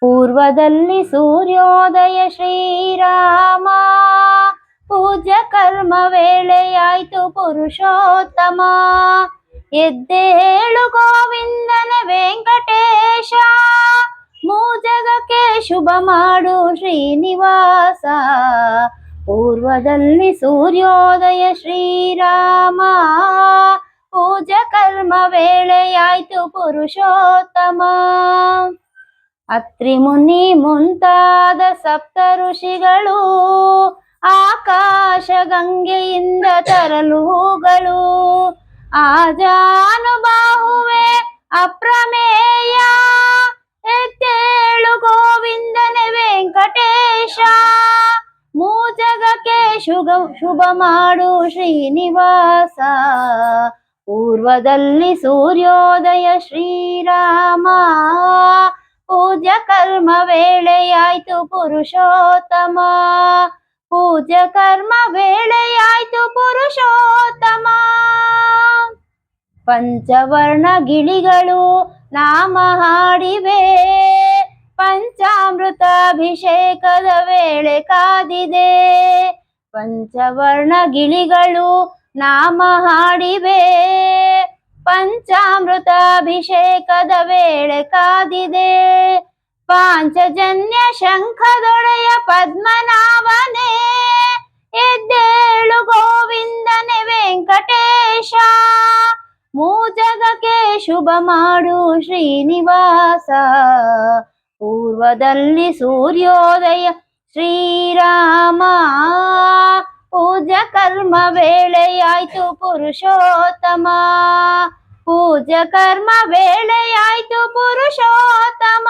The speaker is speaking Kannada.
ಪೂರ್ವದಲ್ಲಿ ಸೂರ್ಯೋದಯ ಶ್ರೀರಾಮ, ಪೂಜ್ಯ ಕರ್ಮ ವೇಳೆಯಾಯ್ತು ಪುರುಷೋತ್ತಮ. ಎದ್ದೇಳು ಗೋವಿಂದನ ವೆಂಕಟೇಶ, ಮೂಜಗಕ್ಕೆ ಶುಭ ಮಾಡು ಶ್ರೀನಿವಾಸ. ಪೂರ್ವದಲ್ಲಿ ಸೂರ್ಯೋದಯ ಶ್ರೀರಾಮ, ಪೂಜ್ಯ ಕರ್ಮ ವೇಳೆಯಾಯ್ತು ಪುರುಷೋತ್ತಮ. ಅತ್ರಿ ಮುನಿ ಮುಂತಾದ ಸಪ್ತ ಋಷಿಗಳು, ಆಕಾಶ ಗಂಗೆಯಿಂದ ತರಲು ಹೂಗಳು. ಆಜಾನುಬಾಹುವೆ ಅಪ್ರಮೇಯ, ಎದ್ದೇಳು ಗೋವಿಂದನ ವೆಂಕಟೇಶ. ಮೂಜಗಕ್ಕೆ ಶುಭ ಮಾಡು ಶ್ರೀನಿವಾಸ. ಪೂರ್ವದಲ್ಲಿ ಸೂರ್ಯೋದಯ ಶ್ರೀರಾಮ, ಪೂಜ್ಯ ಕರ್ಮ ವೇಳೆಯಾಯ್ತು ಪುರುಷೋತ್ತಮ. ಪೂಜ್ಯ ಕರ್ಮ ವೇಳೆಯಾಯ್ತು ಪುರುಷೋತ್ತಮ. ಪಂಚವರ್ಣ ಗಿಳಿಗಳು ನಾಮ ಹಾಡಿವೆ, ಪಂಚಾಮೃತಾಭಿಷೇಕದ ವೇಳೆ ಕಾದಿದೆ. ಪಂಚವರ್ಣ ಗಿಳಿಗಳು ನಾಮ ಹಾಡಿವೆ, ಪಂಚಾಮೃತಾಭಿಷೇಕದ ವೇಳೆ ಕಾದಿದೆ. ಪಾಂಚಜನ್ಯ ಶಂಖದೊಡೆಯ ಪದ್ಮನಾಭನೇ, ಎದ್ದೇಳು ಗೋವಿಂದನ ವೆಂಕಟೇಶ. ಮೂಜಗಕ್ಕೆ ಶುಭ ಮಾಡು ಶ್ರೀನಿವಾಸ. ಪೂರ್ವದಲ್ಲಿ ಸೂರ್ಯೋದಯ ಶ್ರೀರಾಮ, ಪೂಜ್ಯ ಕರ್ಮ ವೇಳೆಯಾಯ್ತು ಪುರುಷೋತ್ತಮ. ಪೂಜ್ಯ ಕರ್ಮ ವೇಳೆಯಾಯ್ತು ಪುರುಷೋತ್ತಮ.